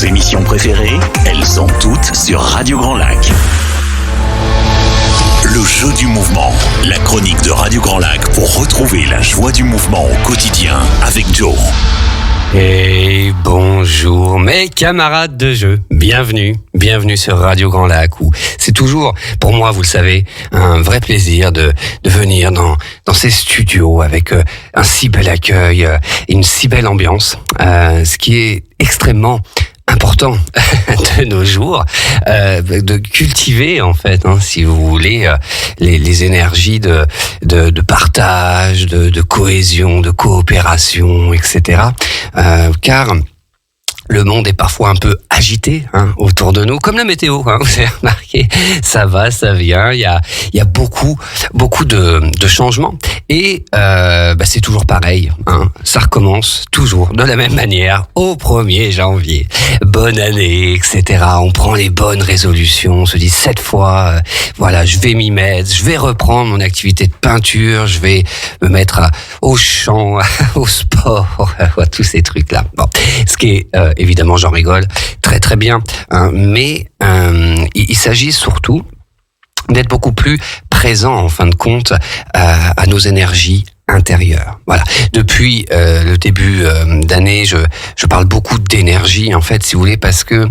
émissions préférées, elles sont toutes sur Radio Grand Lac. Le jeu du mouvement, la chronique de Radio Grand Lac pour retrouver la joie du mouvement au quotidien avec Joe. Et bonjour mes camarades de jeu, bienvenue sur Radio Grand Lac où c'est toujours, pour moi vous le savez, un vrai plaisir de venir dans ces studios avec un si bel accueil et une si belle ambiance, ce qui est extrêmement important de nos jours, de cultiver en fait, si vous voulez, les énergies de partage, de cohésion, de coopération, etc. Car le monde est parfois un peu agité autour de nous, comme la météo. Vous avez remarqué, ça va, ça vient. Il y a beaucoup de changements. Et c'est toujours pareil. Ça recommence toujours de la même manière au 1er janvier. Bonne année, etc. On prend les bonnes résolutions. On se dit cette fois, je vais m'y mettre. Je vais reprendre mon activité de peinture. Je vais me mettre au chant, au sport, tous ces trucs-là. Bon, ce qui est évidemment, j'en rigole, très très bien, mais il s'agit surtout d'être beaucoup plus présent en fin de compte à nos énergies intérieures. Voilà. Depuis le début d'année, je parle beaucoup d'énergie en fait, si vous voulez, parce que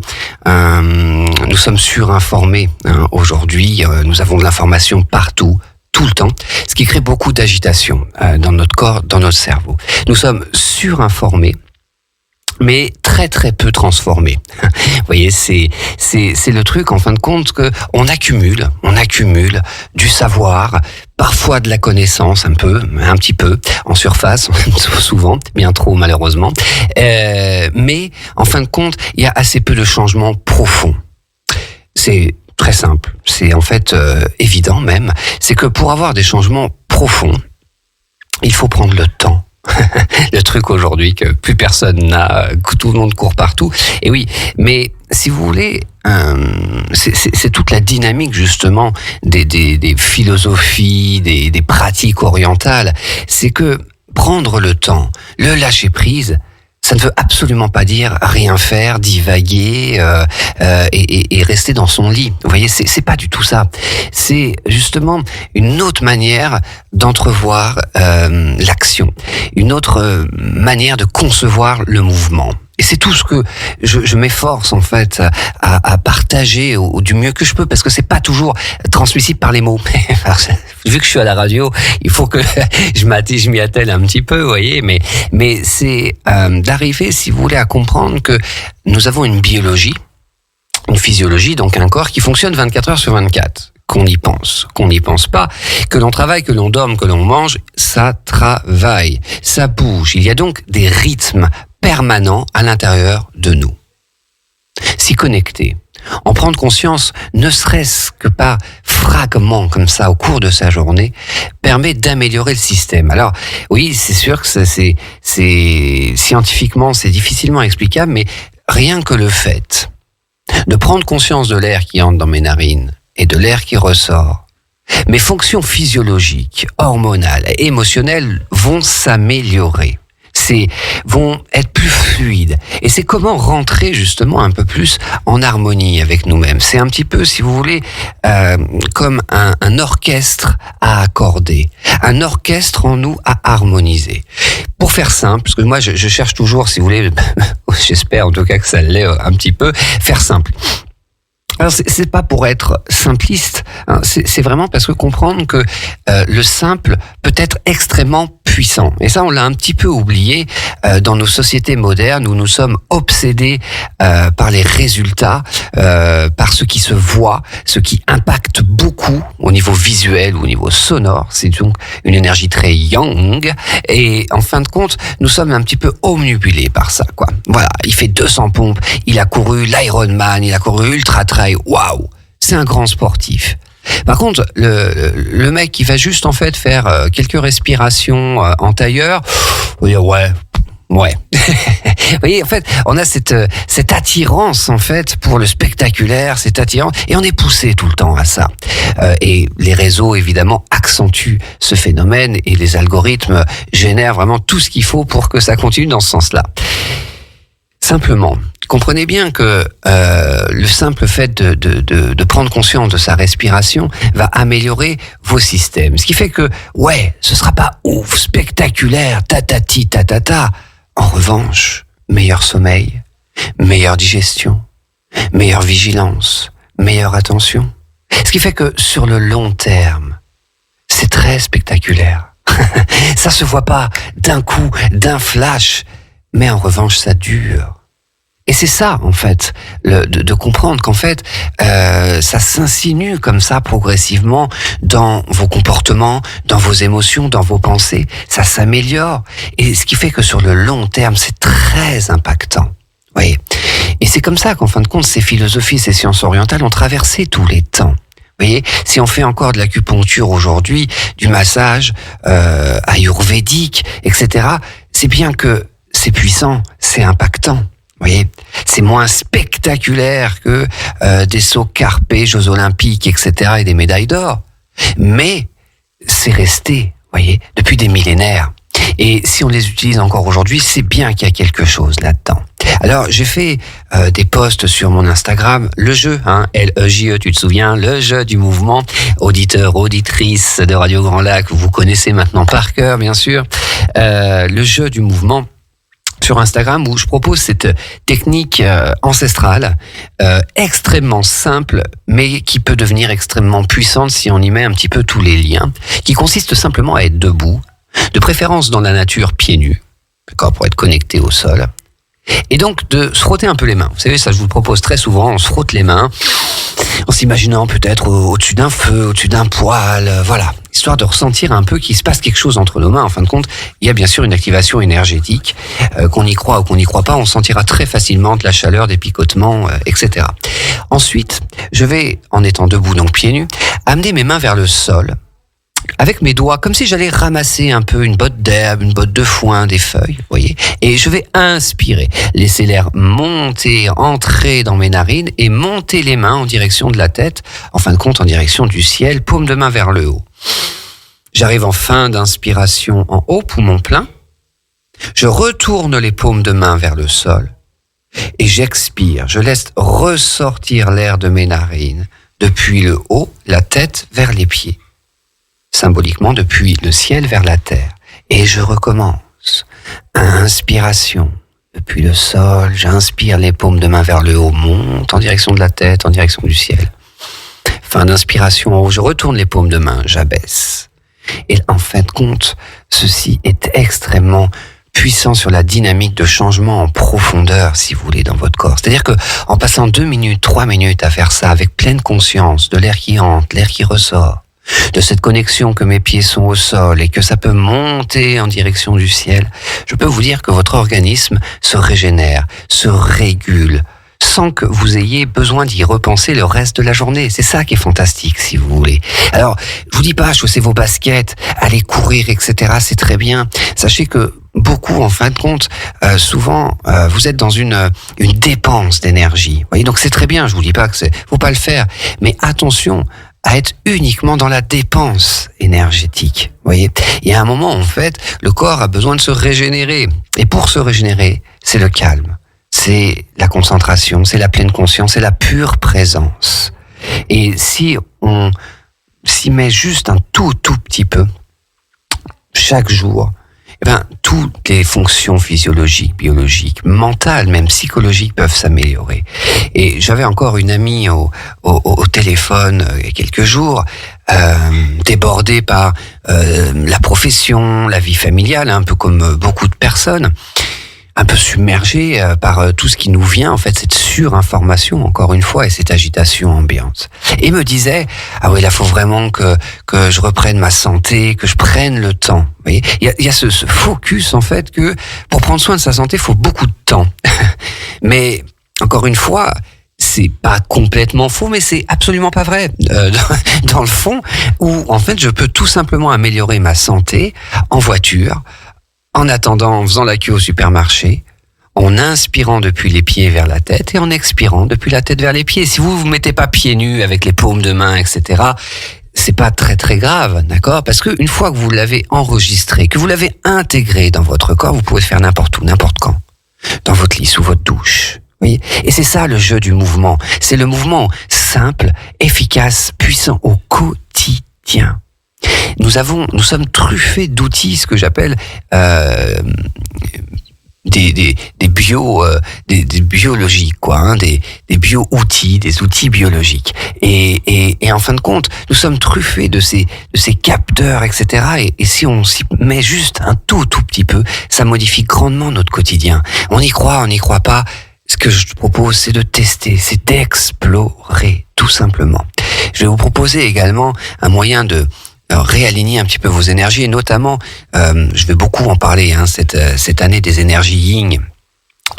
nous sommes surinformés aujourd'hui. Nous avons de l'information partout, tout le temps, ce qui crée beaucoup d'agitation dans notre corps, dans notre cerveau. Nous sommes surinformés, mais très très peu transformé. Vous voyez, c'est le truc en fin de compte que on accumule du savoir, parfois de la connaissance un petit peu en surface, souvent, bien trop malheureusement. Mais en fin de compte, il y a assez peu de changements profonds. C'est très simple, c'est en fait évident même, c'est que pour avoir des changements profonds, il faut prendre le temps. Le truc aujourd'hui que plus personne n'a, que tout le monde court partout. Et oui, mais si vous voulez, c'est toute la dynamique justement des philosophies, des pratiques orientales. C'est que prendre le temps, le lâcher prise, ça ne veut absolument pas dire rien faire, divaguer et rester dans son lit. Vous voyez, c'est pas du tout ça. C'est justement une autre manière d'entrevoir l'action, une autre manière de concevoir le mouvement. Et c'est tout ce que je m'efforce en fait à partager du mieux que je peux, parce que c'est pas toujours transmissible par les mots. Alors, vu que je suis à la radio, il faut que je m'y attelle un petit peu, vous voyez. Mais c'est d'arriver, si vous voulez, à comprendre que nous avons une biologie, une physiologie, donc un corps qui fonctionne 24 heures sur 24. Qu'on n'y pense pas, que l'on travaille, que l'on dorme, que l'on mange, ça travaille, ça bouge. Il y a donc des rythmes permanents à l'intérieur de nous. S'y connecter, en prendre conscience, ne serait-ce que par fragments comme ça au cours de sa journée, permet d'améliorer le système. Alors oui, c'est sûr que c'est scientifiquement, c'est difficilement explicable, mais rien que le fait de prendre conscience de l'air qui entre dans mes narines et de l'air qui ressort, mes fonctions physiologiques, hormonales, émotionnelles vont s'améliorer. Vont être plus fluides. Et c'est comment rentrer justement un peu plus en harmonie avec nous-mêmes. C'est un petit peu, si vous voulez, comme un orchestre à accorder, un orchestre en nous à harmoniser. Pour faire simple, parce que moi je cherche toujours, si vous voulez, j'espère en tout cas que ça l'est un petit peu, faire simple. Alors c'est pas pour être simpliste, c'est vraiment parce que comprendre que le simple peut être extrêmement puissant. Et ça, on l'a un petit peu oublié dans nos sociétés modernes où nous sommes obsédés par les résultats, par ce qui se voit, ce qui impacte beaucoup au niveau visuel ou au niveau sonore. C'est donc une énergie très yang. Et en fin de compte, nous sommes un petit peu omnibulés par ça, quoi. Voilà, il fait 200 pompes, il a couru l'Ironman, il a couru Ultra Trail. Waouh, c'est un grand sportif. Par contre, le mec qui va juste en fait faire quelques respirations en tailleur, on va dire ouais. Vous voyez, en fait, on a cette attirance en fait pour le spectaculaire, cette attirance, et on est poussé tout le temps à ça. Et les réseaux évidemment accentuent ce phénomène et les algorithmes génèrent vraiment tout ce qu'il faut pour que ça continue dans ce sens-là. Simplement, comprenez bien que le simple fait de prendre conscience de sa respiration va améliorer vos systèmes. Ce qui fait que, ouais, ce sera pas ouf, spectaculaire, tatati, tatata. En revanche, meilleur sommeil, meilleure digestion, meilleure vigilance, meilleure attention. Ce qui fait que sur le long terme, c'est très spectaculaire. Ça se voit pas d'un coup, d'un flash, mais en revanche, ça dure. Et c'est ça, en fait, de comprendre qu'en fait, ça s'insinue comme ça progressivement dans vos comportements, dans vos émotions, dans vos pensées. Ça s'améliore. Et ce qui fait que sur le long terme, c'est très impactant. Vous voyez. Et c'est comme ça qu'en fin de compte, ces philosophies, ces sciences orientales ont traversé tous les temps. Vous voyez, si on fait encore de l'acupuncture aujourd'hui, du massage ayurvédique, etc., c'est bien que c'est puissant, c'est impactant. Vous voyez, c'est moins spectaculaire que des sauts carpés, Jeux Olympiques, etc., et des médailles d'or. Mais c'est resté, vous voyez, depuis des millénaires. Et si on les utilise encore aujourd'hui, c'est bien qu'il y a quelque chose là-dedans. Alors, j'ai fait des posts sur mon Instagram, le jeu, L-E-J-E, tu te souviens, le jeu du mouvement, auditeur, auditrice de Radio Grand Lac, vous connaissez maintenant par cœur, bien sûr, le jeu du mouvement sur Instagram, où je propose cette technique ancestrale, extrêmement simple, mais qui peut devenir extrêmement puissante si on y met un petit peu tous les liens, qui consiste simplement à être debout, de préférence dans la nature, pieds nus, d'accord, pour être connecté au sol, et donc de se frotter un peu les mains. Vous savez, ça je vous le propose très souvent, on se frotte les mains, en s'imaginant peut-être au-dessus d'un feu, au-dessus d'un poêle, voilà, histoire de ressentir un peu qu'il se passe quelque chose entre nos mains. En fin de compte, il y a bien sûr une activation énergétique, qu'on y croit ou qu'on n'y croit pas, on sentira très facilement de la chaleur, des picotements, etc. Ensuite, je vais, en étant debout, donc pieds nus, amener mes mains vers le sol, avec mes doigts, comme si j'allais ramasser un peu une botte d'herbe, une botte de foin, des feuilles, vous voyez. Et je vais inspirer, laisser l'air monter, entrer dans mes narines et monter les mains en direction de la tête, en fin de compte en direction du ciel, paume de main vers le haut. J'arrive en fin d'inspiration en haut, poumon plein. Je retourne les paumes de main vers le sol et j'expire. Je laisse ressortir l'air de mes narines depuis le haut, la tête vers les pieds. Symboliquement depuis le ciel vers la terre. Et je recommence. Inspiration. Depuis le sol, j'inspire les paumes de main vers le haut, monte en direction de la tête, en direction du ciel. Fin d'inspiration en haut, je retourne les paumes de main, j'abaisse. Et en fin de compte, ceci est extrêmement puissant sur la dynamique de changement en profondeur, si vous voulez, dans votre corps. C'est-à-dire que en passant 2 minutes, 3 minutes à faire ça avec pleine conscience de l'air qui entre, l'air qui ressort, de cette connexion que mes pieds sont au sol et que ça peut monter en direction du ciel, je peux vous dire que votre organisme se régénère, se régule, sans que vous ayez besoin d'y repenser le reste de la journée. C'est ça qui est fantastique, si vous voulez. Alors, je vous dis pas, chaussez vos baskets, allez courir, etc. C'est très bien. Sachez que beaucoup, en fin de compte, souvent, vous êtes dans une dépense d'énergie. Vous voyez, donc c'est très bien. Je vous dis pas que faut pas le faire, mais attention à être uniquement dans la dépense énergétique. Vous voyez, il y a un moment, en fait, le corps a besoin de se régénérer. Et pour se régénérer, c'est le calme, c'est la concentration, c'est la pleine conscience, c'est la pure présence. Et si on s'y met juste un tout petit peu, chaque jour, eh ben, toutes les fonctions physiologiques, biologiques, mentales, même psychologiques peuvent s'améliorer. Et j'avais encore une amie au téléphone il y a quelques jours, débordée par la profession, la vie familiale, un peu comme beaucoup de personnes, un peu submergée par tout ce qui nous vient, en fait, cette surinformation, encore une fois, et cette agitation ambiante. Et me disait, ah oui, là, faut vraiment que je reprenne ma santé, que je prenne le temps. Vous voyez, il y a ce focus, en fait, que pour prendre soin de sa santé, il faut beaucoup de temps. Mais, encore une fois, c'est pas complètement faux, mais c'est absolument pas vrai, dans le fond, où, en fait, je peux tout simplement améliorer ma santé en voiture, en attendant, en faisant la queue au supermarché, en inspirant depuis les pieds vers la tête et en expirant depuis la tête vers les pieds. Si vous vous mettez pas pieds nus avec les paumes de main, etc., c'est pas très grave, d'accord? Parce que une fois que vous l'avez enregistré, que vous l'avez intégré dans votre corps, vous pouvez le faire n'importe où, n'importe quand. Dans votre lit, sous votre douche. Vous voyez ? Et c'est ça le jeu du mouvement. C'est le mouvement simple, efficace, puissant au quotidien. Nous sommes truffés d'outils, ce que j'appelle des biologiques, quoi, hein, des bio-outils, des outils biologiques. Et en fin de compte, nous sommes truffés de ces capteurs, etc. Et si on s'y met juste un tout petit peu, ça modifie grandement notre quotidien. On y croit pas. Ce que je te propose, c'est de tester, c'est d'explorer, tout simplement. Je vais vous proposer également un moyen de réaligner un petit peu vos énergies, et notamment, je vais beaucoup en parler, hein, cette année, des énergies yin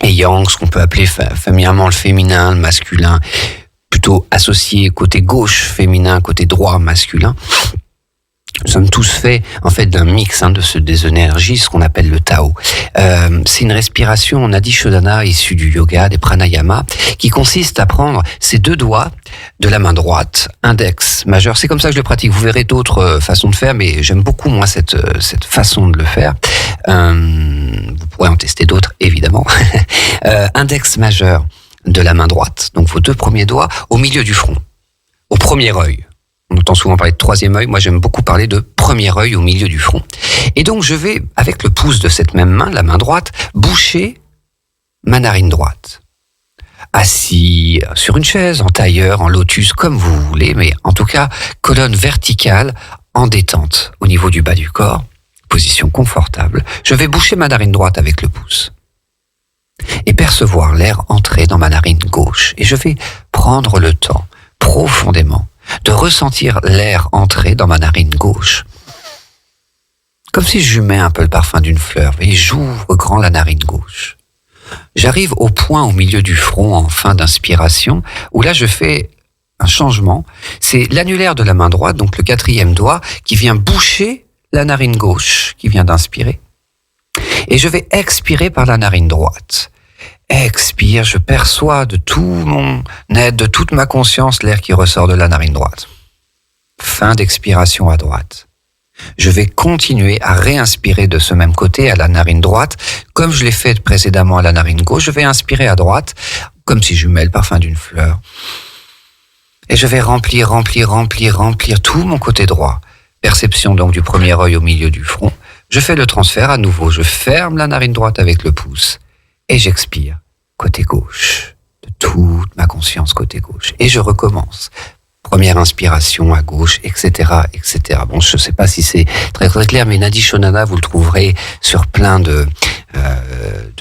et yang, ce qu'on peut appeler familièrement le féminin, le masculin, plutôt associé côté gauche féminin, côté droit masculin. Nous sommes tous faits, en fait, d'un mix des énergies, ce qu'on appelle le Tao. C'est une respiration Nadi Shodhana issue du yoga, des pranayama, qui consiste à prendre ses 2 doigts de la main droite, index majeur. C'est comme ça que je le pratique. Vous verrez d'autres façons de faire, mais j'aime beaucoup, moi, cette façon de le faire. Vous pourrez en tester d'autres, évidemment. Index majeur de la main droite. Donc, vos 2 premiers doigts au milieu du front, au premier œil. On entend souvent parler de 3e œil. Moi, j'aime beaucoup parler de premier œil au milieu du front. Et donc, je vais, avec le pouce de cette même main, la main droite, boucher ma narine droite. Assis sur une chaise, en tailleur, en lotus, comme vous voulez, mais en tout cas, colonne verticale, en détente au niveau du bas du corps, position confortable. Je vais boucher ma narine droite avec le pouce et percevoir l'air entrer dans ma narine gauche. Et je vais prendre le temps, profondément, de ressentir l'air entrer dans ma narine gauche. Comme si j'humais un peu le parfum d'une fleur. Et j'ouvre grand la narine gauche. J'arrive au point au milieu du front en fin d'inspiration, où là je fais un changement. C'est l'annulaire de la main droite, donc le 4e doigt, qui vient boucher la narine gauche, qui vient d'inspirer. Et je vais expirer par la narine droite. Expire, je perçois de tout mon être, de toute ma conscience, l'air qui ressort de la narine droite. Fin d'expiration à droite. Je vais continuer à réinspirer de ce même côté à la narine droite, comme je l'ai fait précédemment à la narine gauche. Je vais inspirer à droite, comme si j'humais le parfum d'une fleur. Et je vais remplir tout mon côté droit. Perception donc du premier œil au milieu du front. Je fais le transfert à nouveau. Je ferme la narine droite avec le pouce. Et j'expire, côté gauche, de toute ma conscience côté gauche. Et je recommence. Première inspiration à gauche, etc., etc. Bon, je ne sais pas si c'est très clair, mais Nadi Shodhana, vous le trouverez sur plein de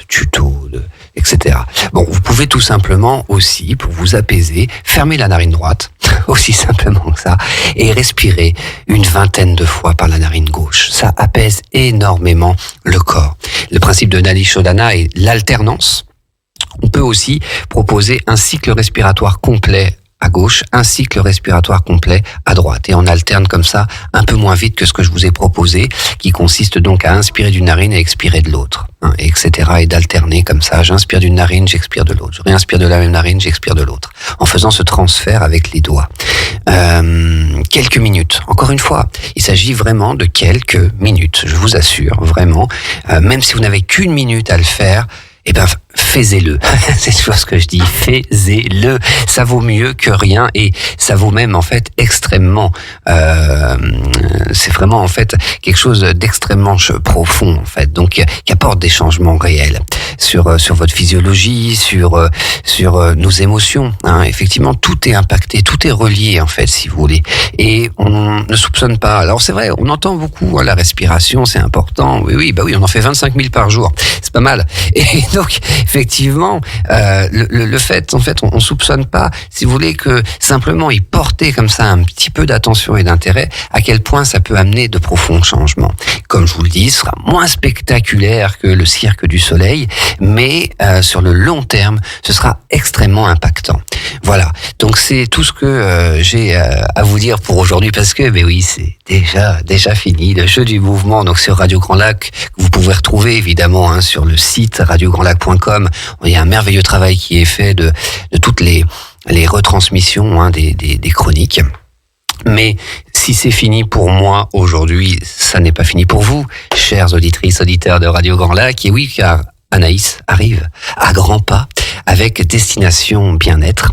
tutos, etc. Bon, vous pouvez tout simplement aussi, pour vous apaiser, fermer la narine droite, aussi simplement que ça, et respirer une 20aine de fois par la narine gauche. Ça apaise énormément le corps. Le principe de Nadi Shodhana est l'alternance. On peut aussi proposer un cycle respiratoire complet à gauche, un cycle respiratoire complet à droite. Et on alterne comme ça un peu moins vite que ce que je vous ai proposé, qui consiste donc à inspirer d'une narine et expirer de l'autre, hein, etc. Et d'alterner comme ça. J'inspire d'une narine, j'expire de l'autre. Je réinspire de la même narine, j'expire de l'autre. En faisant ce transfert avec les doigts. Quelques minutes. Encore une fois, il s'agit vraiment de quelques minutes. Je vous assure, vraiment. Même si vous n'avez qu'une minute à le faire, eh ben, fais-le. C'est toujours ce que je dis. Fais-le. Ça vaut mieux que rien et ça vaut même, en fait, extrêmement, c'est vraiment, en fait, quelque chose d'extrêmement profond, en fait. Donc, qui apporte des changements réels sur votre physiologie, sur nos émotions, hein. Effectivement, tout est impacté, tout est relié, en fait, si vous voulez. Et on ne soupçonne pas. Alors, c'est vrai, on entend beaucoup, hein, la respiration, c'est important. Oui, on en fait 25 000 par jour. C'est pas mal. Et donc, effectivement, le fait, en fait, on soupçonne pas, si vous voulez, que simplement y porter comme ça un petit peu d'attention et d'intérêt, à quel point ça peut amener de profonds changements. Comme je vous le dis, ce sera moins spectaculaire que le cirque du soleil, mais sur le long terme, ce sera extrêmement impactant. Voilà. Donc c'est tout ce que j'ai à vous dire pour aujourd'hui, parce que, oui, c'est déjà fini. Le jeu du mouvement, donc sur Radio Grand Lac, que vous pouvez retrouver évidemment, hein, sur le site radiograndlac.com. Il y a un merveilleux travail qui est fait de toutes les retransmissions, hein, des chroniques. Mais si c'est fini pour moi aujourd'hui, ça n'est pas fini pour vous, chères auditrices, auditeurs de Radio Grand Lac. Et oui, car Anaïs arrive à grands pas avec Destination Bien-être.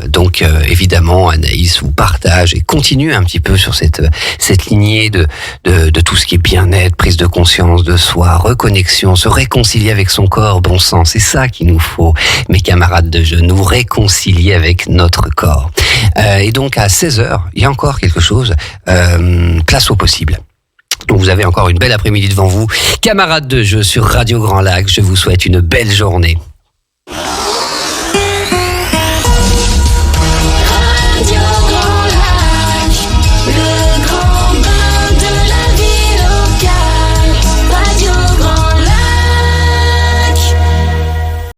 Donc évidemment, Anaïs vous partage et continue un petit peu sur cette lignée de tout ce qui est bien-être, prise de conscience de soi, reconnexion, se réconcilier avec son corps, bon sang. C'est ça qu'il nous faut, mes camarades de jeu, nous réconcilier avec notre corps. Et donc à 16h, il y a encore quelque chose, place au possible. Donc vous avez encore une belle après-midi devant vous. Camarades de jeu sur Radio Grand Lac, je vous souhaite une belle journée.